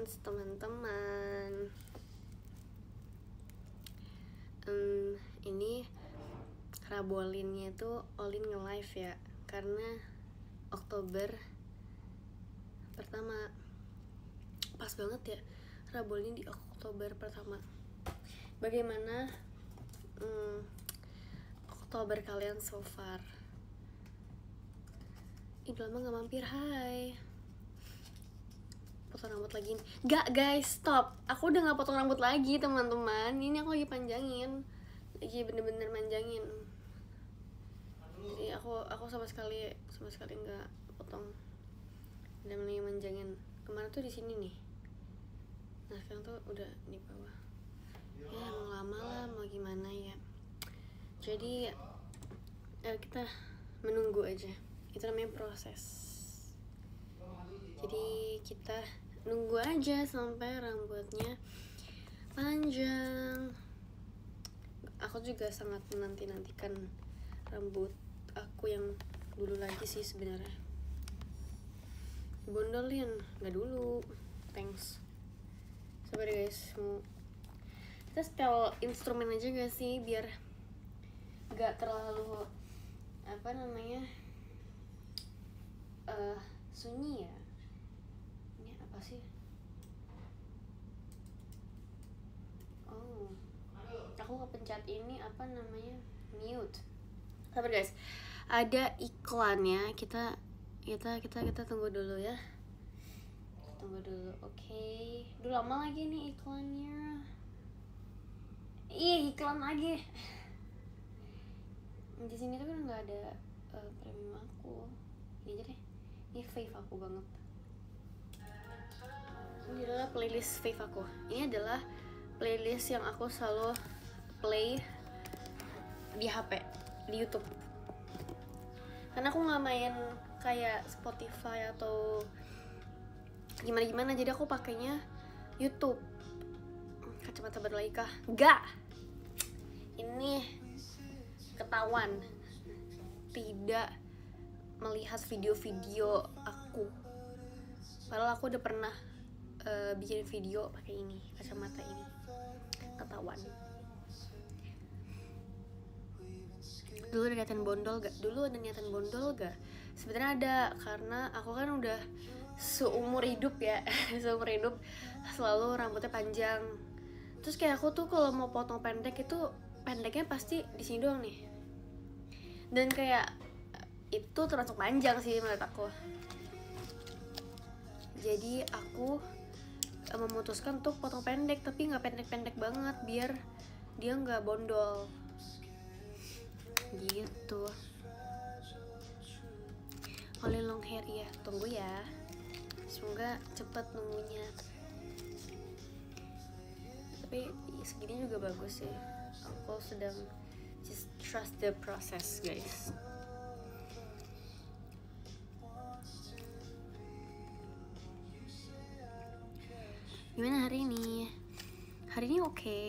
Friends, teman-teman. Ini Rabolinnya itu Olin nge-live ya, karena Oktober pertama. Pas banget ya, Rabolin di Oktober pertama. Bagaimana Oktober kalian so far? Ih, lama gak mampir, hai. Potong rambut lagi nih. Gak guys, stop. Aku udah gak potong rambut lagi teman-teman. Ini aku lagi panjangin, lagi bener-bener manjangin. Jadi aku sama sekali nggak potong. Dan lagi manjangin. Kemarin tuh di sini nih. Nah sekarang tuh udah di bawah. Ya emang lama lah, mau gimana ya. Jadi kita menunggu aja. Itu namanya proses. Jadi kita nunggu aja sampai rambutnya panjang. Aku juga sangat menanti-nantikan rambut aku yang dulu lagi sih sebenarnya. Bondolin, nggak dulu. Thanks. Sabar guys, kita setel instrumen aja gak sih biar nggak terlalu sunyi ya. Ini apa sih? Oh, aku kepencet ini mute. Sabar guys, ada iklannya. Kita tunggu dulu ya. Tunggu dulu, oke. Udah lama lagi nih iklannya. Ih, iklan lagi. Di sini tuh kan nggak ada premium aku. Ini aja deh. Ini fave aku banget. Ini adalah playlist fave aku. Ini adalah playlist yang aku selalu play di HP, di YouTube. Karena aku nggak main kayak Spotify atau gimana, jadi aku pakainya YouTube. Kacamata berlari kah? Enggak. Ini ketahuan tidak melihat video-video aku. Padahal aku udah pernah bikin video pakai ini, kacamata ini. Ketahuan. Dulu ada niatan bondol gak? Sebenarnya ada, karena aku kan udah seumur hidup ya. Seumur hidup selalu rambutnya panjang. Terus kayak aku tuh kalau mau potong pendek itu pendeknya pasti di sini doang nih. Dan kayak itu termasuk panjang sih menurut aku. Jadi aku memutuskan untuk potong pendek, tapi nggak pendek-pendek banget biar dia nggak bondol. Gitu. Oleh long hair ya, tunggu ya. Semoga cepet nunggunya. Tapi segini juga bagus sih. Aku sedang just trust the process guys. Gimana hari ini? Hari ini oke.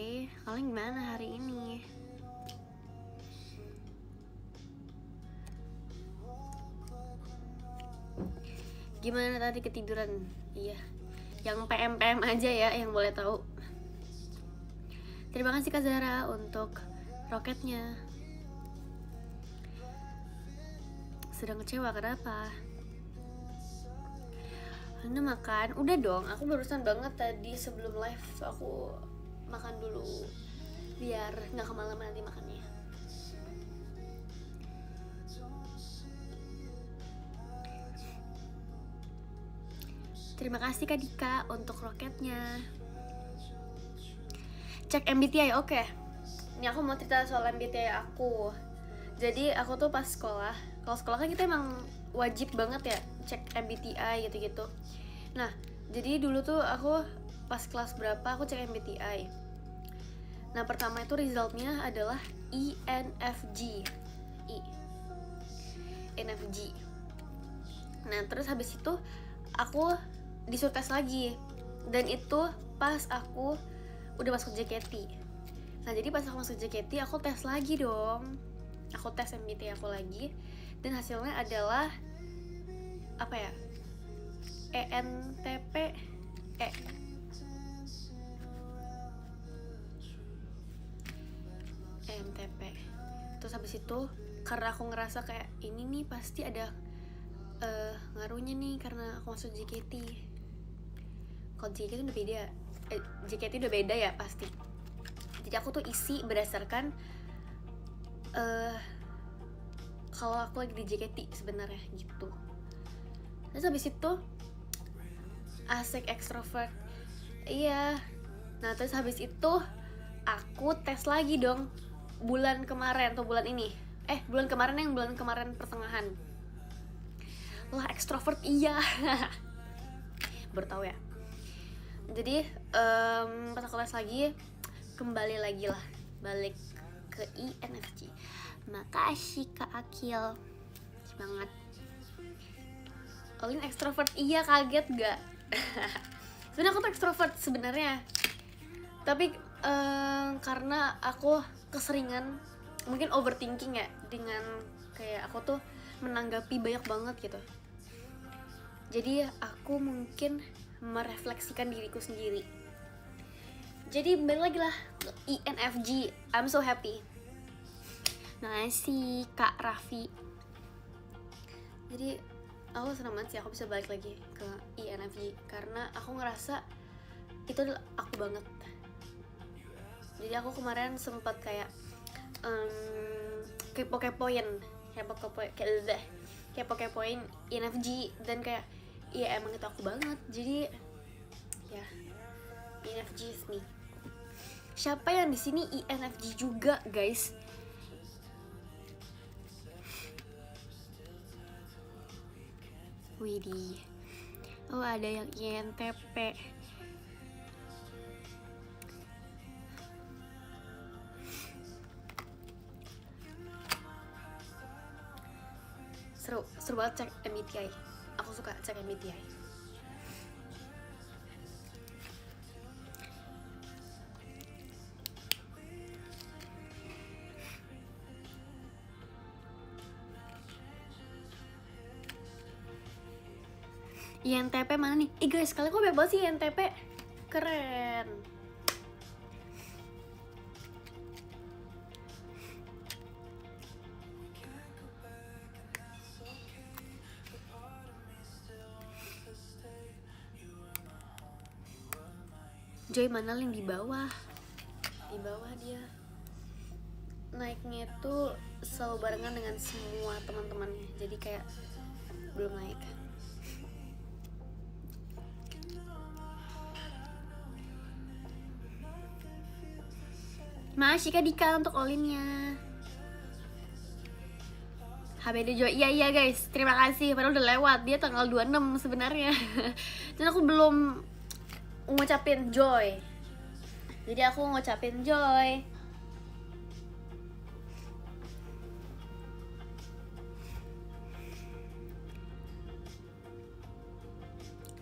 Kalian gimana hari ini? Gimana tadi ketiduran? Iya. Yang PM aja ya yang boleh tahu. Terima kasih Kak Zara untuk roketnya. Sedang kecewa kenapa? Anda makan? Udah dong, aku barusan banget tadi sebelum live aku makan dulu biar nggak kemalaman nanti makannya. Terima kasih Kak Dika untuk roketnya. Cek MBTI, oke. Ini aku mau cerita soal MBTI aku. Jadi aku tuh pas sekolah, kalau sekolah kan kita emang wajib banget ya cek MBTI gitu-gitu. Nah, jadi dulu tuh aku pas kelas berapa aku cek MBTI. Nah, pertama itu resultnya adalah INFJ. INFJ. Nah, terus habis itu aku disuruh tes lagi. Dan itu pas aku udah masuk JKT. Nah, jadi pas aku masuk JKT aku tes lagi dong. Aku tes MBTI aku lagi. Dan hasilnya adalah apa ya? ENTP ENTP. Terus habis itu karena aku ngerasa kayak ini nih pasti ada ngaruhnya nih karena aku masuk JKT. Kalau JKT udah beda, JKT udah beda ya pasti. Jadi aku tuh isi berdasarkan kalau aku lagi di JKT sebenarnya gitu. Terus habis itu asik ekstrovert, iya. Nah terus habis itu aku tes lagi dong bulan kemarin atau bulan ini, bulan kemarin pertengahan. Lah ekstrovert iya. Baru tahu ya. Jadi pas aku tes lagi kembali lagi lah balik ke INFJ. Makasih Kak Akil, semangat. Olin ekstrovert iya, kaget gak? Sebenarnya aku tuh ekstrovert sebenarnya, tapi karena aku keseringan mungkin overthinking ya, dengan kayak aku tuh menanggapi banyak banget gitu. Jadi aku mungkin merefleksikan diriku sendiri. Jadi balik lagi lah ke INFJ. I'm so happy. Makasih Kak Raffi. Jadi aku senang banget sih aku bisa balik lagi ke INFJ karena aku ngerasa itu adalah aku banget. Jadi aku kemarin sempat kayak kepo-kepoin INFJ dan kayak iya emang itu aku banget. Jadi ya INFJ is me. Siapa yang di sini INFJ juga guys? Widih. Oh ada yang INTP. Seru banget cek MBTI. Aku suka cek MBTI. INTP mana nih? Ih guys, kalian kok bebas sih INTP? Keren. Joy mana yang di bawah? Di bawah dia. Naiknya itu selalu barengan dengan semua teman-temannya. Jadi kayak belum naik. Makasih Kak Dika untuk all-in-nya. HBD Joy, iya guys, terima kasih. Padahal udah lewat, dia tanggal 26 sebenarnya. Dan aku belum ngucapin Joy. Jadi aku ngucapin Joy.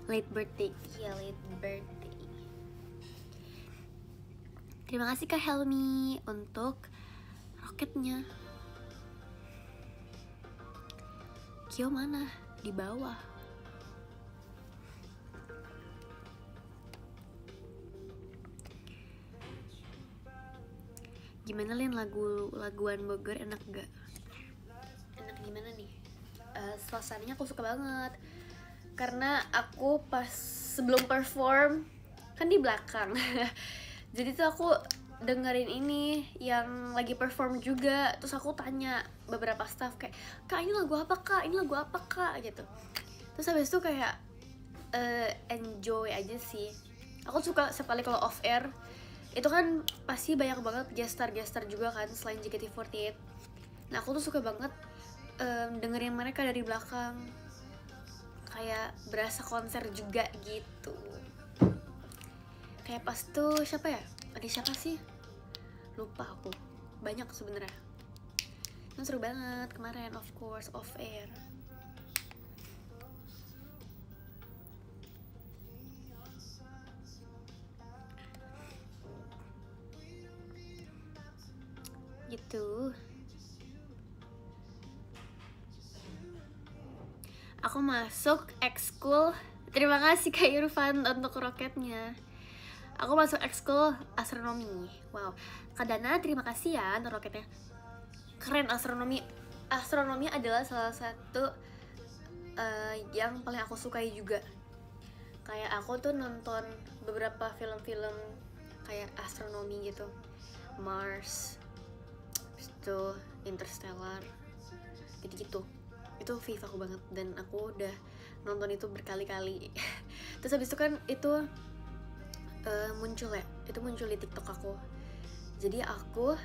Late birthday, iya late birthday. Terima kasih Kak Helmi untuk roketnya. Kyo mana? Di bawah. Gimana Lin, laguan Bogor enak gak? Enak gimana nih? Suasananya aku suka banget. Karena aku pas sebelum perform kan di belakang. Jadi tuh aku dengerin ini yang lagi perform juga. Terus aku tanya beberapa staff kayak, "Kak, ini lagu apa Kak? Ini lagu apa Kak?" gitu. Terus habis itu kayak enjoy aja sih. Aku suka sekali kalau off air. Itu kan pasti banyak banget gestar juga kan selain JKT48. Nah aku tuh suka banget dengerin mereka dari belakang, kayak berasa konser juga gitu. Kayak pas tuh siapa ya? Ada siapa sih? Lupa aku. Banyak sebenarnya. Itu seru banget kemarin, of course, off air. Gitu. Aku masuk ekskul Terima kasih Kak Irfan untuk roketnya. Aku masuk ekskul astronomi. Wow. Kak Dana, terima kasih ya untuk roketnya. Keren astronomi. Astronomi adalah salah satu yang paling aku sukai juga. Kayak aku tuh nonton beberapa film-film kayak astronomi gitu, Mars, itu Interstellar, gitu-gitu. Itu fave aku banget dan aku udah nonton itu berkali-kali. Terus habis itu kan itu muncul di TikTok aku. Jadi aku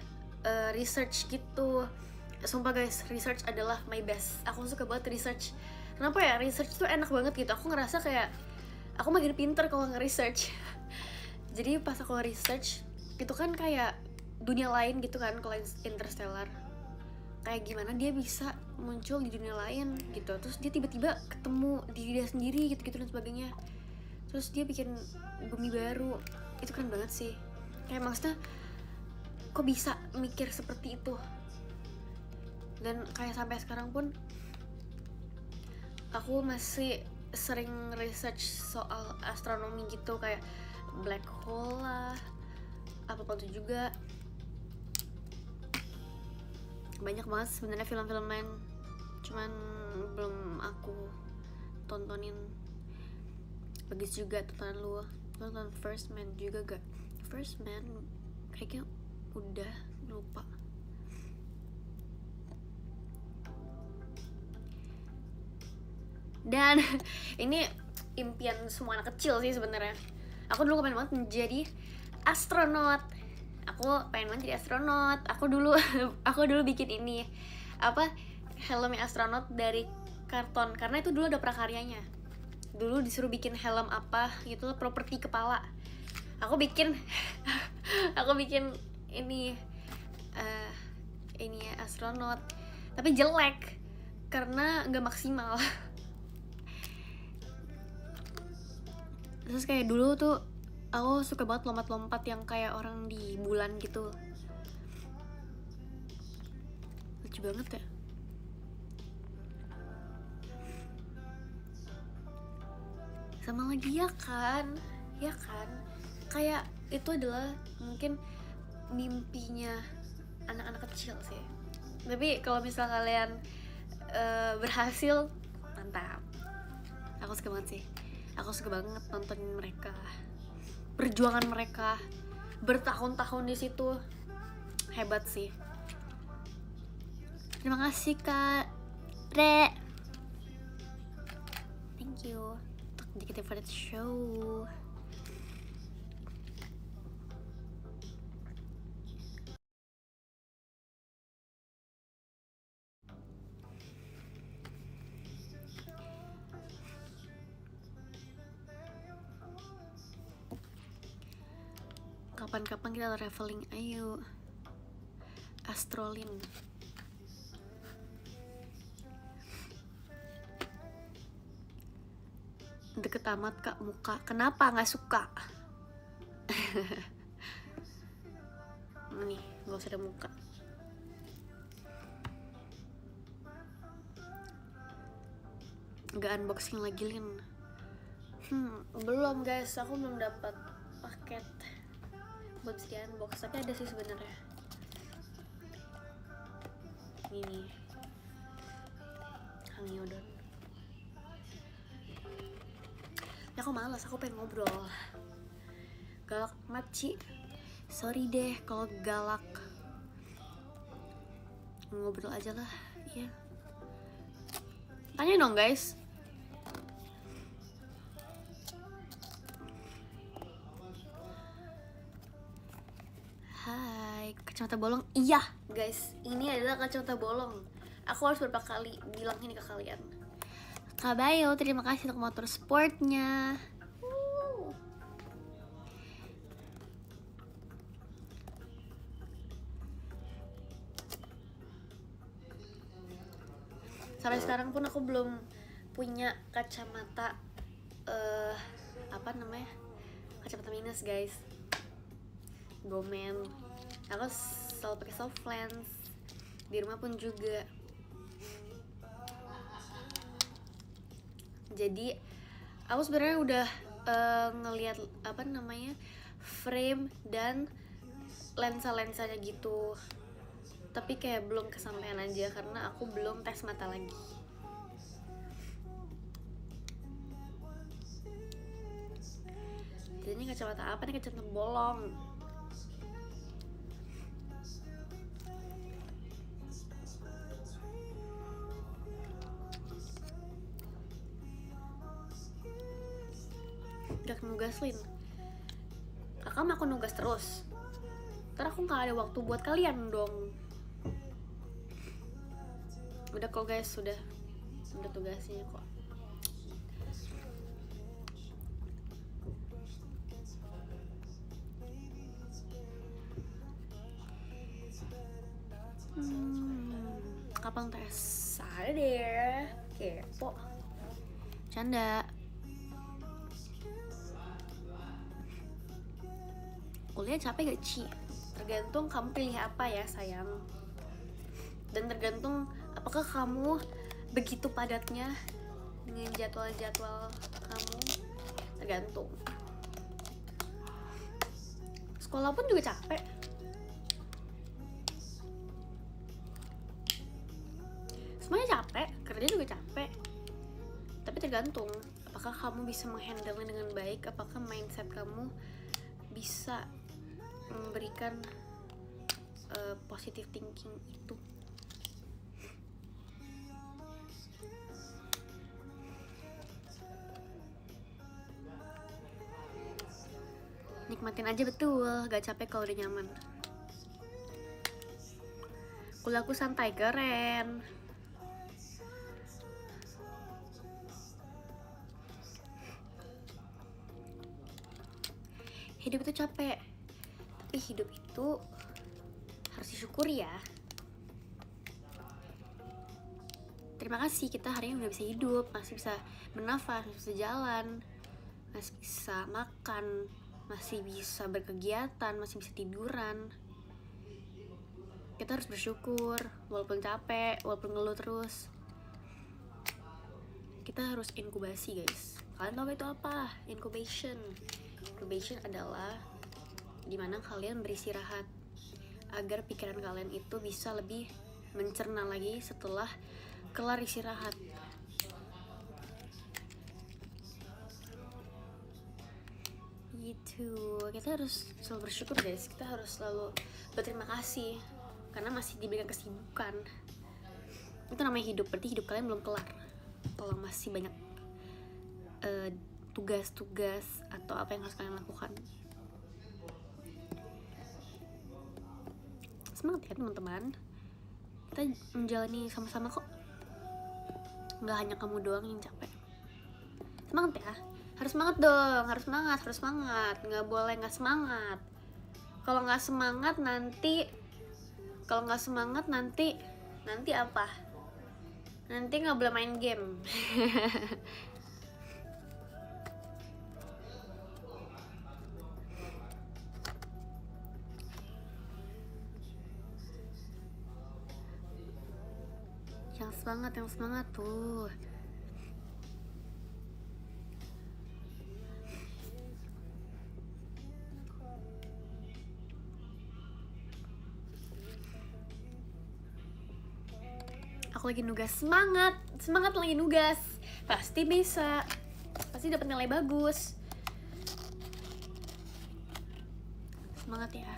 research gitu. Sumpah guys, research adalah my best. Aku suka banget research. Kenapa ya, research tuh enak banget gitu. Aku ngerasa kayak aku makin pinter kalau nge-research. Jadi pas aku research itu kan kayak dunia lain gitu kan. Kalau Interstellar kayak gimana dia bisa muncul di dunia lain gitu, terus dia tiba-tiba ketemu diri dia sendiri gitu-gitu dan sebagainya, terus dia bikin bumi baru. Itu keren banget sih. Kayak maksudnya kok bisa mikir seperti itu. Dan kayak sampai sekarang pun aku masih sering research soal astronomi gitu, kayak black hole lah, apa-apa itu juga. Banyak banget sebenarnya film-film lain, cuman belum aku tontonin. Bagus juga tontonan lu. Nonton First Man juga gak? First Man kayaknya udah lupa. Dan ini impian semua anak kecil sih sebenarnya. Aku dulu pengen banget menjadi astronot. Aku pengen banget jadi astronot. Aku dulu bikin ini apa, helmnya astronot dari karton, karena itu dulu ada prakaryanya. Dulu disuruh bikin helm apa gitu, properti kepala. Aku bikin ini ini astronot, tapi jelek karena nggak maksimal. Terus kayak dulu tuh aku suka banget lompat-lompat yang kayak orang di bulan gitu. Lucu banget ya. Sama lagi ya kan? Kayak itu adalah mungkin mimpinya anak-anak kecil sih. Tapi kalau misal kalian berhasil, mantap. Aku suka banget sih. Aku suka banget nontonin mereka, perjuangan mereka bertahun-tahun di situ. Hebat sih. Terima kasih Kak Re. Thank you untuk Indicative Favorite Show. Kapan-kapan kita traveling, ayo. Astrolin. Deket amat Kak muka. Kenapa nggak suka? Nih, nggak usah ada muka. Nggak unboxing lagi Lin. Belum guys, aku belum dapat paket buat di unbox, tapi ada sih sebenarnya. Ini Hang Yodon. Ya aku malas, aku pengen ngobrol. Galak maci. Sorry deh kalau galak. Ngobrol aja lah, ya. Tanya dong guys. Hai, kacamata bolong. Iya guys, ini adalah kacamata bolong. Aku harus berapa kali bilang ini ke kalian. Kak Bayo, terima kasih untuk motor sportnya. Sampai sekarang pun aku belum punya kacamata apa namanya, kacamata minus guys. Gomen. Aku selalu pakai soft lens. Di rumah pun juga. Jadi Aku sebenarnya udah ngelihat apa namanya frame dan lensa-lensanya gitu, tapi kayak belum kesampaian aja karena aku belum tes mata lagi. Jadi ini kacamata apa nih? Kacamata bolong. Gak nugas Lin, kakak mah aku nugas terus, ntar aku gak ada waktu buat kalian dong. Udah kok guys, udah tugasnya kok. Kapan tes? Ada deh, kepo. Canda. Kuliah capek gak Ci? Tergantung kamu pilih apa ya sayang. Dan tergantung apakah kamu begitu padatnya dengan jadwal-jadwal kamu. Tergantung. Sekolah pun juga capek. Semuanya capek, kerja juga capek. Tapi tergantung apakah kamu bisa menghandle-nya dengan baik, apakah mindset kamu bisa memberikan positive thinking itu. Nikmatin aja betul, gak capek kalau udah nyaman. Kuliahku santai, keren. Hidup itu capek, tapi hidup itu harus disyukuri ya. Terima kasih kita hari ini udah bisa hidup, masih bisa bernafas, masih bisa jalan, masih bisa makan, masih bisa berkegiatan, masih bisa tiduran. Kita harus bersyukur, walaupun capek, walaupun ngeluh terus. Kita harus inkubasi guys. Kalian tahu itu apa? Incubation. Incubation adalah dimana kalian beristirahat agar pikiran kalian itu bisa lebih mencerna lagi setelah kelar istirahat. Gitu. Kita harus selalu bersyukur guys. Kita harus selalu berterima kasih karena masih diberikan kesibukan. Itu namanya hidup. Berarti hidup kalian belum kelar kalau masih banyak tugas-tugas atau apa yang harus kalian lakukan. Semangat ya teman-teman, kita menjalani sama-sama kok. Nggak hanya kamu doang yang capek. Semangat ya, harus semangat dong, harus semangat, nggak boleh nggak semangat. Kalau nggak semangat nanti apa? Nanti nggak boleh main game. Yang semangat tuh. Aku lagi nugas, semangat lagi nugas. Pasti bisa, pasti dapat nilai bagus. Semangat ya.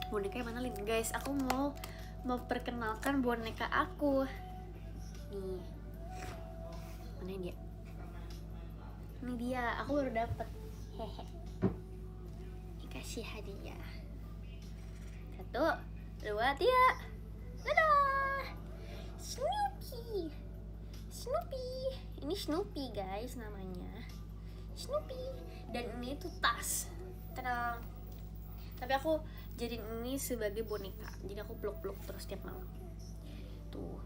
Boneka yang mana Lin? Guys, aku mau perkenalkan boneka aku. Nih. Mana dia? Ini dia, aku baru dapet. Hehe. Dikasih hadiah. 1, 2, 3. Dadah. Snoopy. Ini Snoopy guys namanya. Snoopy. Dan ini tuh tas. Tenang. Tapi aku jadiin ini sebagai boneka. Jadi aku peluk-peluk terus tiap malam. Tuh.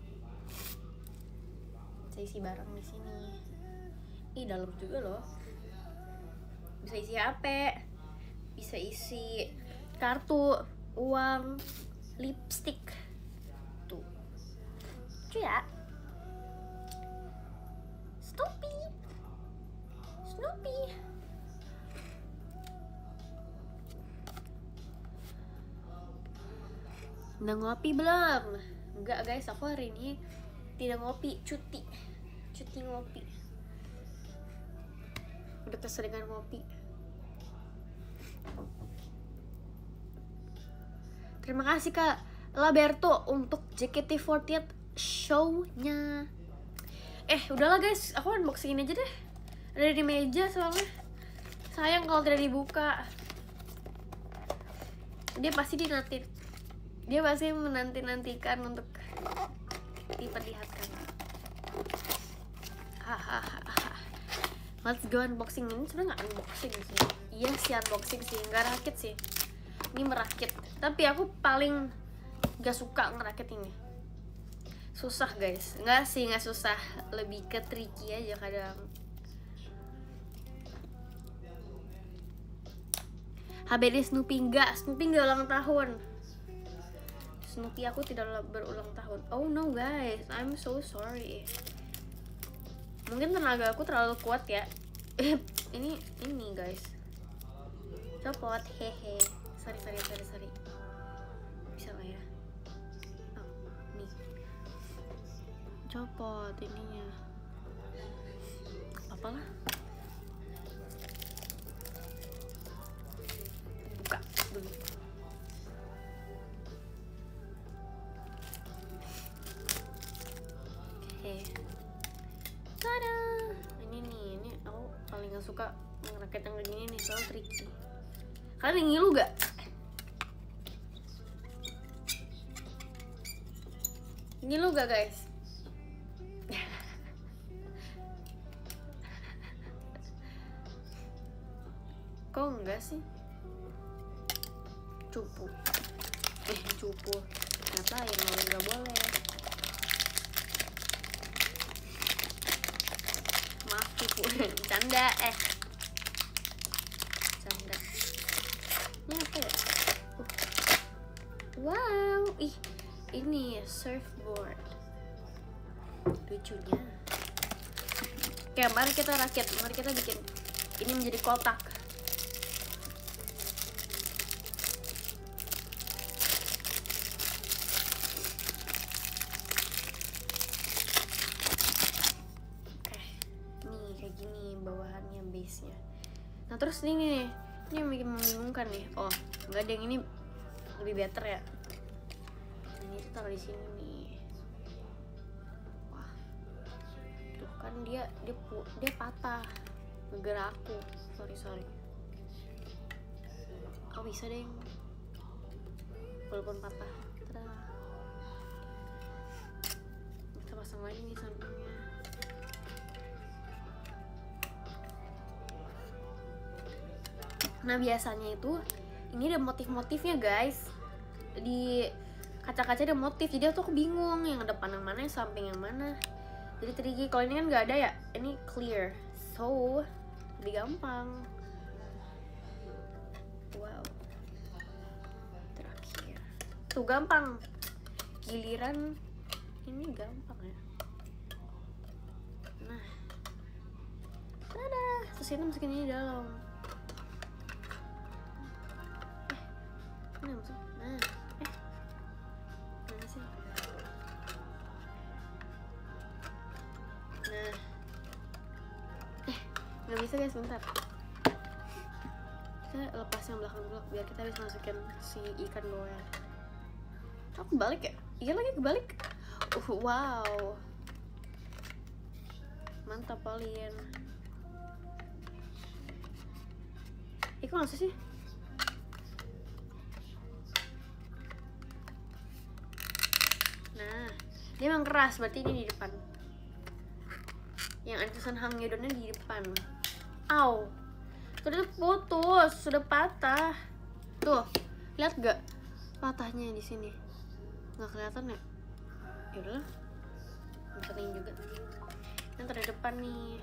Saya isi barang di sini. Ih, dalam juga loh. Bisa isi HP. Bisa isi kartu. uang lipstick tuh, lucu ya. Snoopy. Udah ngopi belum? Enggak guys, aku hari ini tidak ngopi, cuti ngopi. Udah keseringan ngopi. Terima kasih Kak Laberto untuk JKT48 show-nya. Udahlah guys, aku unboxing ini aja deh. Ada di meja soalnya. Sayang kalau tidak dibuka. Dia pasti menanti-nantikan untuk diperlihatkan. Let's go unboxing. Ini sebenarnya nggak unboxing sih. Iya sih unboxing sih, nggak rakit sih. Ini merakit. Tapi aku paling gak suka ngerakit ini. Susah guys. Nggak susah. Lebih ke tricky aja kadang. HBD Snoopy nggak ulang tahun. Snoopy aku tidak berulang tahun. Oh no guys, I'm so sorry. Mungkin tenaga aku terlalu kuat ya. ini guys. Copot, hehe. Sorry. Bisa lah ya. Oh, nih. Copot ininya. Apalah. Buka dulu. Tada! Ini aku paling gak suka ngerakit yang begini nih, soal tricky. Kalian ngilu gak? Ngilu gak guys? Kok enggak sih? Cupu. Ngapain? Mau nggak boleh. Maaf cupu. Canda. Canda. Ini apa ya? Wow. Ini surfboard. Lucunya. Oke, mari kita rakit. Mari kita bikin ini menjadi kotak. Nah terus ini yang bikin membingungkan nih. Oh nggak ada, yang ini lebih better ya. Ini tuh taruh di sini nih. Wah tuh kan dia patah ngegerak aku. Sorry. Oh bisa deh walaupun patah. Tada. Kita pasang lagi nih sampingnya. Nah biasanya itu ini ada motif-motifnya guys, di kaca-kaca ada motif, jadi aku bingung yang depan yang mana, yang samping yang mana, jadi tricky. Kalau ini kan nggak ada ya, ini clear, so lebih gampang. Wow, terakhir tuh gampang, giliran ini gampang ya. Nah, tada, terus kita masukin ini dalam. Mana sih? Mana sih? Nggak bisa guys, bentar. Kita lepas yang belakang dulu biar kita bisa masukin si ikan bawahnya. Aku kebalik ya? Iya lagi kebalik. Wow, mantap Pauline. Kok nggak sih? Nah, dia memang keras, berarti ini di depan. Yang ada tulisan Hang Yodonnya di depan. Au, sudah putus, sudah patah. Tuh, lihat gak patahnya di sini? Nggak kelihatan ya? Yaudahlah, misalnya juga. Yang terdepan nih.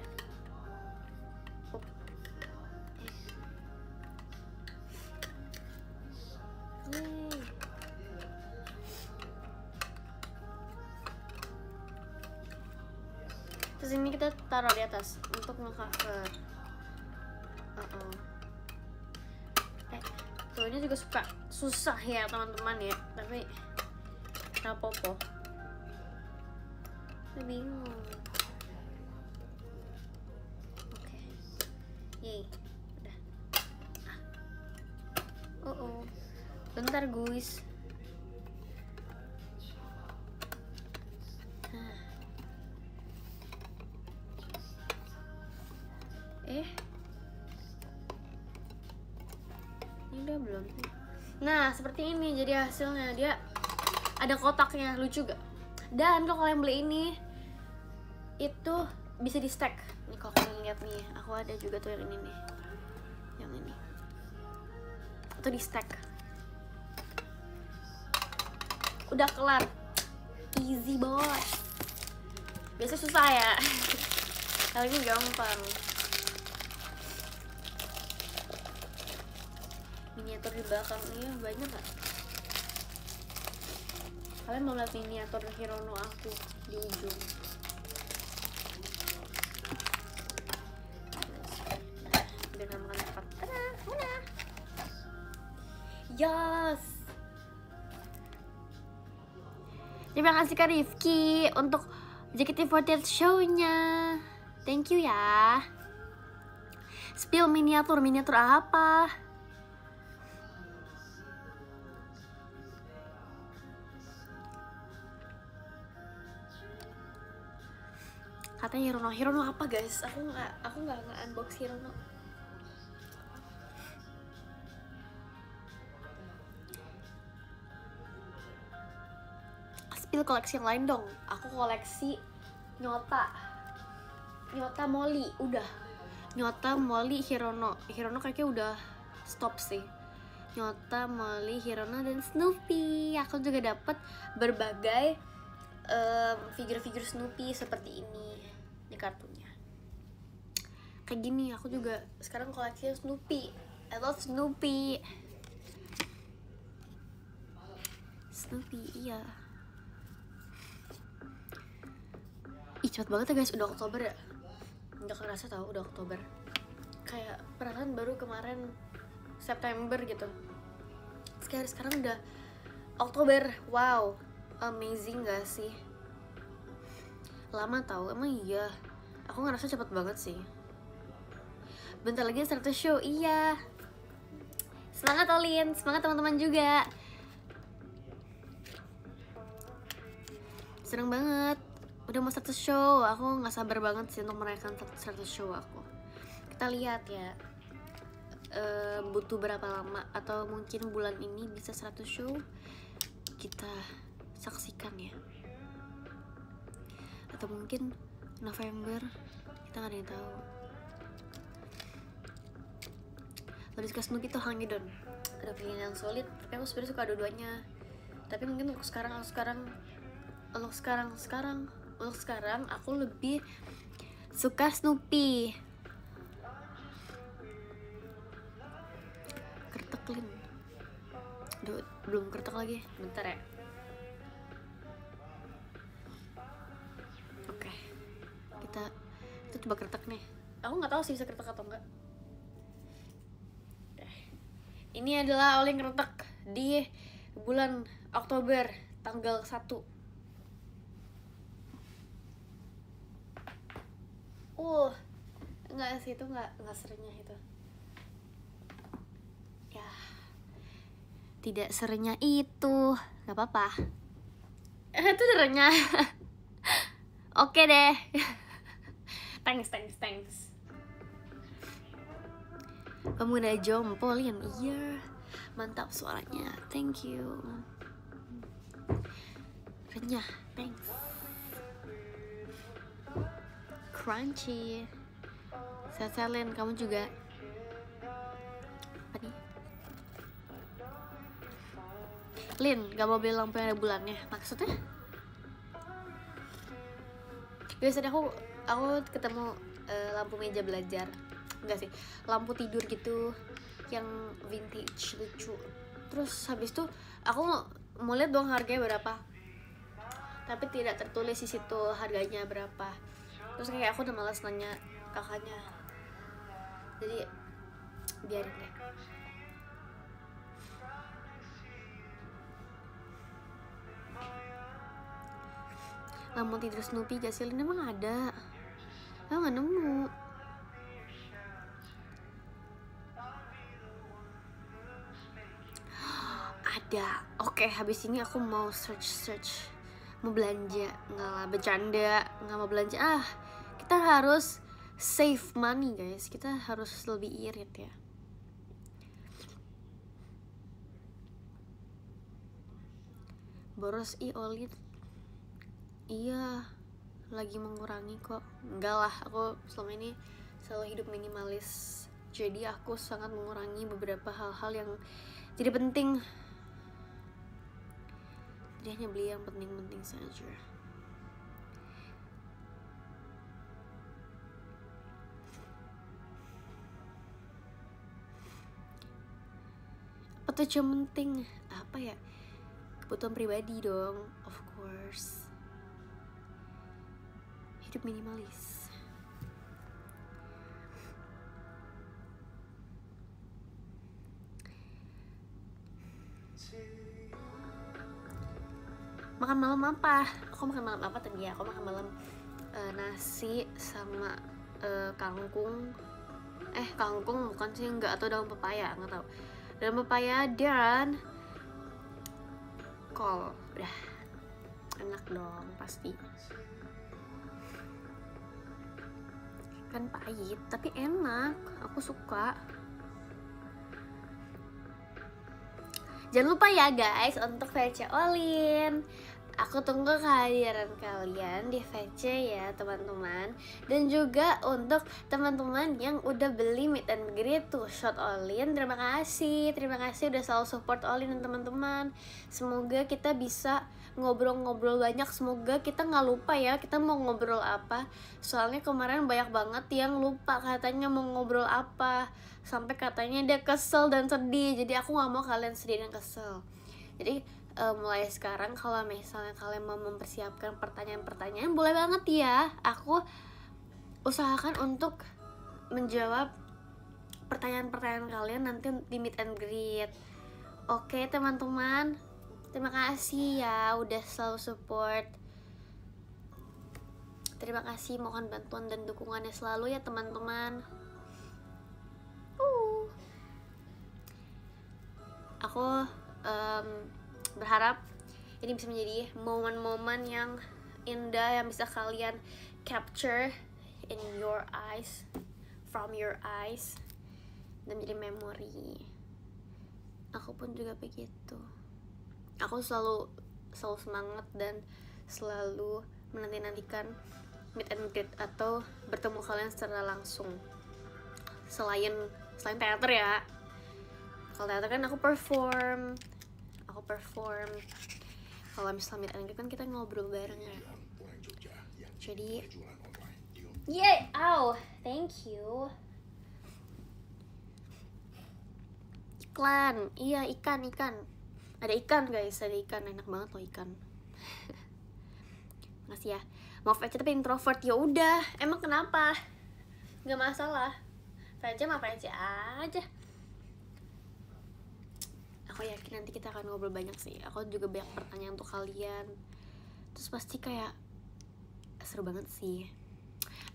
Yeay. kita taruh di atas untuk nge-cover. Turunnya juga suka susah ya teman-teman ya, tapi nggak apa-apa. Saya bingung. Oke, yey, udah. Bentar guys. Ini udah belum? Nah, seperti ini jadi hasilnya. Dia ada kotaknya, lucu gak? Dan kalau kalian beli ini itu bisa di stack. Nih kalau kalian lihat nih, aku ada juga tuh yang ini nih. Yang ini. Itu di stack. Udah kelar. Easy banget. Biasanya susah ya. Kali ini gampang. Miniatur di belakang ini banyak gak? Kalian mau lihat miniatur Hirono aku di ujung? Biar gak makan cepat. Udah. Yes. Terima kasih Kak Rifki untuk JKT48 show-nya. Thank you ya. Spill miniatur apa? Katanya Hirono apa guys? Aku nggak unbox Hirono. Spill koleksi yang lain dong. Aku koleksi Nyota Molly udah. Nyota Molly Hirono kayaknya udah stop sih. Nyota Molly Hirono dan Snoopy. Aku juga dapat berbagai figur-figur Snoopy seperti ini di kartunya. Kayak gini, aku juga sekarang koleksi Snoopy. I love Snoopy. Iya. Ih, cepet banget ya guys, udah Oktober ya. Nggak kerasa tau, udah Oktober. Kayak perasaan baru kemarin September gitu. Sekarang udah Oktober. Wow, amazing gak sih? Lama tau, emang iya. Aku ngerasa cepet banget sih. Bentar lagi 100 show, iya. Semangat Olin, semangat teman-teman juga. Seneng banget. Udah mau 100 show, aku gak sabar banget sih untuk merayakan 100 show aku. Kita lihat ya, butuh berapa lama, atau mungkin bulan ini bisa 100 show. Kita saksikan ya. Atau mungkin November, kita gak ada yang tahu. Lebih suka Snoopy tuh Hangedon. Ada pilihan yang solid, tapi aku sebenarnya suka dua-duanya. Tapi mungkin untuk sekarang aku lebih suka Snoopy. Kertek Lin. Duh, belum kertek lagi. Bentar ya. Oke. Kita coba kertek nih. Aku nggak tahu sih bisa kertek atau enggak. Ini adalah Olin kertek di bulan Oktober tanggal 1. Enggak sih, itu enggak serenyah itu. Ya, tidak serenyah itu. Gak apa-apa. Itu udah renyah. Oke deh. Thanks. Pemuda Jompolin, iya. Mantap suaranya, thank you. Renyah, thanks. Crunchy. Seselin, kamu juga. Apa nih? Lin, gak mau beli lampu yang ada bulannya. Maksudnya? Guys, tadi aku ketemu lampu meja belajar. Enggak sih, lampu tidur gitu yang vintage, lucu. Terus habis itu aku mau lihat dong harganya berapa. Tapi tidak tertulis di situ harganya berapa. Terus kayak aku udah malas nanya kakaknya, jadi biarin deh. Lamun tidur Snoopy gak sih? Emang ada? Aku gak nemu. Ada. Oke, habis ini aku mau search. Mau belanja. Nggak lah, bercanda. Nggak mau belanja. Kita harus save money guys. Kita harus lebih irit ya. Boros Olin. Iya, lagi mengurangi kok. Enggak lah, aku selama ini selalu hidup minimalis. Jadi aku sangat mengurangi beberapa hal-hal yang tidak penting. Jadi hanya beli yang penting-penting saja. Apa tuh yang penting? Apa ya? Kebutuhan pribadi dong, of course. Hidup minimalis. Makan malam apa? Aku makan malam apa tadi ya? Aku makan malam nasi sama kangkung. Kangkung bukan sih, enggak, atau daun pepaya, nggak tahu. Daun pepaya dan kol. Udah enak dong pasti. Kan pahit tapi enak, aku suka. Jangan lupa ya guys untuk VC Olin. Aku tunggu kehadiran kalian di VC ya teman-teman. Dan juga untuk teman-teman yang udah beli meet and greet tuh shot Olin, terima kasih udah selalu support Olin dan teman-teman. Semoga kita bisa ngobrol-ngobrol banyak. Semoga kita nggak lupa ya kita mau ngobrol apa. Soalnya kemarin banyak banget yang lupa katanya mau ngobrol apa, sampai katanya dia kesel dan sedih. Jadi aku nggak mau kalian sedih dan kesel. Jadi mulai sekarang kalau misalnya kalian mau mempersiapkan pertanyaan-pertanyaan, boleh banget ya. Aku usahakan untuk menjawab pertanyaan-pertanyaan kalian nanti di meet and greet. Oke teman-teman, terima kasih ya udah selalu support. Terima kasih, mohon bantuan dan dukungannya selalu ya teman-teman. Aku berharap ini bisa menjadi momen-momen yang indah yang bisa kalian capture in your eyes, from your eyes, dan menjadi memori. Aku pun juga begitu. Aku selalu semangat dan selalu menanti-nantikan meet and greet atau bertemu kalian secara langsung. Selain teater ya. Kalau teater kan aku perform. Kalau misalnya meet and greet kan kita ngobrol bareng ya. Jadi thank you. Iklan, iya ikan. Ada ikan guys, enak banget loh ikan. Makasih ya. Mau VC tapi introvert, ya udah. Emang kenapa? Gak masalah. VC mah VC aja. Aku yakin nanti kita akan ngobrol banyak sih. Aku juga banyak pertanyaan untuk kalian. Terus pasti kayak seru banget sih.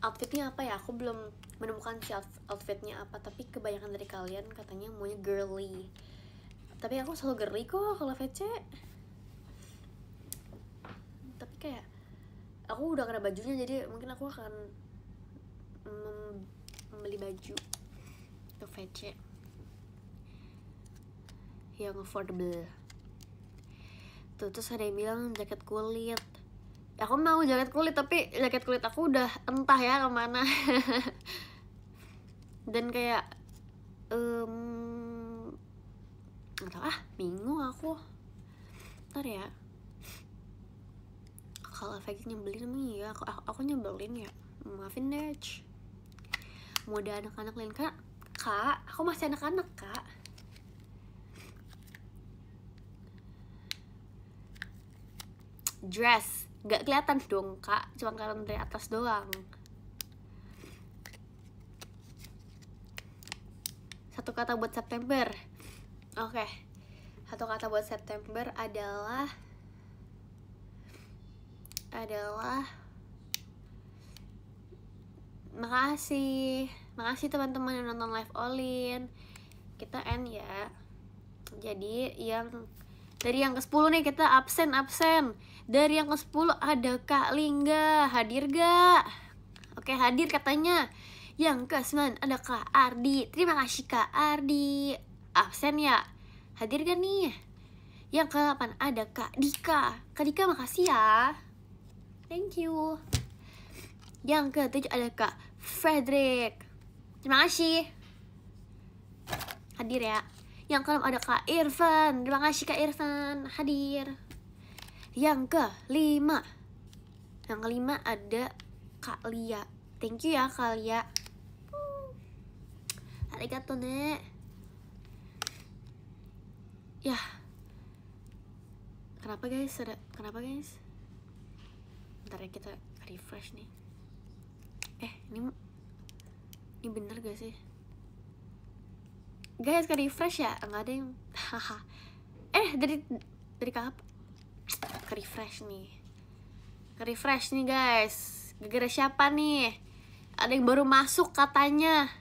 Outfitnya apa ya? Aku belum menemukan si outfitnya apa. Tapi kebanyakan dari kalian katanya maunya girly. Tapi aku selalu girly kok kalau VC. Tapi kayak aku udah ada bajunya, jadi mungkin aku akan membeli baju untuk VC yang affordable tuh. Terus ada yang bilang jaket kulit. Aku mau jaket kulit, tapi jaket kulit aku udah entah ya kemana. Dan kayak nggak tahu, bingung aku. Ntar ya kalau VC nyebelin emang iya. Aku nyebelin ya, maafin deh. Mau ada anak-anak lain kak, aku masih anak-anak kak. Dress gak kelihatan dong kak, cuma kelihatan dari atas doang. Satu kata buat September. Oke. Satu kata buat September adalah makasih. Makasih teman-teman yang nonton live Olin. Kita end ya. Jadi dari yang ke-10 nih kita absen. Dari yang ke-10 ada Kak Lingga. Hadir gak? Oke, hadir katanya. Yang ke-9 ada Kak Ardi. Terima kasih Kak Ardi. Absen ya? Hadir gak nih? Yang ke-8 ada Kak Dika. Kak Dika makasih ya. Thank you. Yang ke-7 ada Kak Frederick. Terima kasih. Hadir ya. Yang ke-6 ada Kak Irfan. Terima kasih Kak Irfan. Hadir. Yang ke-5 ada Kak Lia. Thank you ya Kak Lia. Arigato ne. Ya. Kenapa guys? Bentar ya, kita refresh nih. Ini bener gak sih? Guys, ke refresh ya? Enggak ada yang dari kapan? Ke refresh nih guys. Gara-gara siapa nih? Ada yang baru masuk katanya.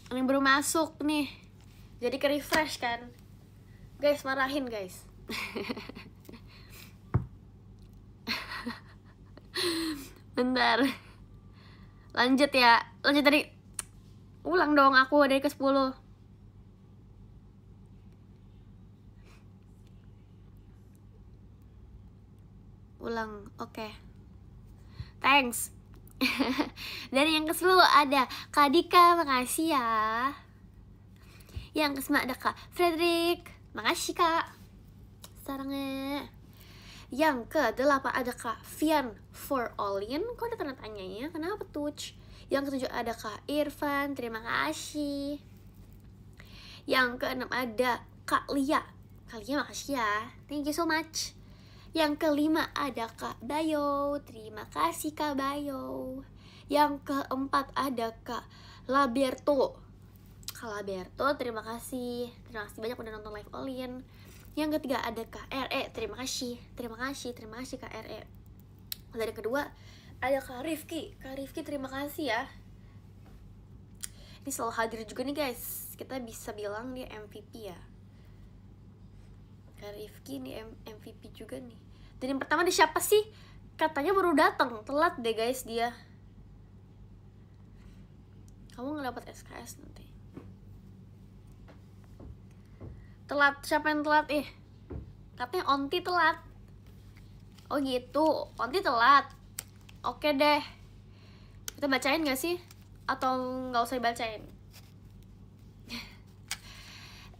Ada yang baru masuk nih. Jadi ke refresh kan. Guys, marahin guys. Bentar. Lanjut ya. Lanjut tadi. Ulang dong aku dari ke-10. Ulang, oke. Thanks. Dan yang ke-10 ada Kak Dika, makasih ya. Yang ke-9 ada Kak Frederick, makasih Kak. Sarangnya. Yang ke-8 ada Kak Fian for Olin. Kok ada tanda tanyanya? Kenapa tuh? Yang ke-7 ada Kak Irfan, terima kasih. Yang ke-6 ada Kak Lia. Kak Lia makasih ya. Thank you so much. Yang ke-5 ada Kak Bayo. Terima kasih Kak Bayo. Yang ke-4 ada Kak Laberto. Kak Laberto, terima kasih. Terima kasih banyak udah nonton live Olin. Yang ke-3 ada Kak RE. Terima kasih Kak RE. Dan yang kedua ada Kak Rifki. Kak Rifki, terima kasih ya. Ini selalu hadir juga nih guys. Kita bisa bilang dia MVP ya. Kak Rifki ini MVP juga nih. Dan yang pertama dia siapa sih? Katanya baru datang, telat deh guys dia. Kamu nggak dapat SKS nanti. Telat, siapa yang telat? Katanya Onti telat. Oh gitu, Onti telat. Oke deh. Kita bacain gak sih? Atau nggak usah dibacain?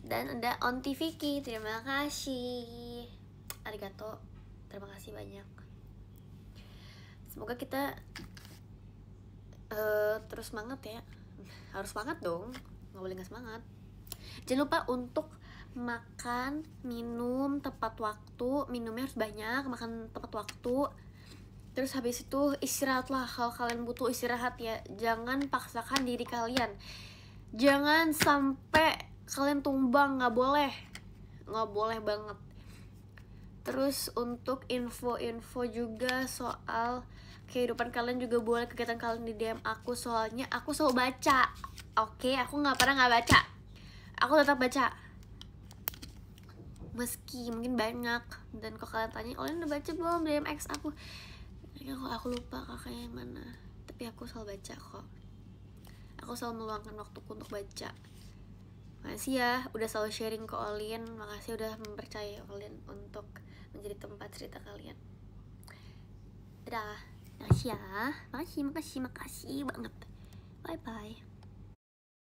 Dan ada Onti Vicky, terima kasih. Arigato, terima kasih banyak. Semoga kita terus semangat ya. Harus semangat dong, nggak boleh nggak semangat. Jangan lupa untuk makan, minum tepat waktu. Minumnya harus banyak, makan tepat waktu. Terus habis itu istirahatlah. Kalau kalian butuh istirahat ya, jangan paksakan diri kalian. Jangan sampai kalian tumbang, nggak boleh banget. Terus untuk info-info juga soal kehidupan kalian juga boleh, kegiatan kalian di DM aku, soalnya aku selalu baca. Oke, aku nggak pernah nggak baca. Aku tetap baca, meski mungkin banyak. Dan kalau kalian tanya, Olin udah baca belum DM X aku? Ya, kok aku lupa kakaknya yang mana. Tapi aku selalu baca kok. Aku selalu meluangkan waktuku untuk baca. Makasih ya udah selalu sharing ke Olin. Makasih udah mempercayai Olin untuk menjadi tempat cerita kalian. Dadah. Makasih ya. Makasih banget. Bye bye.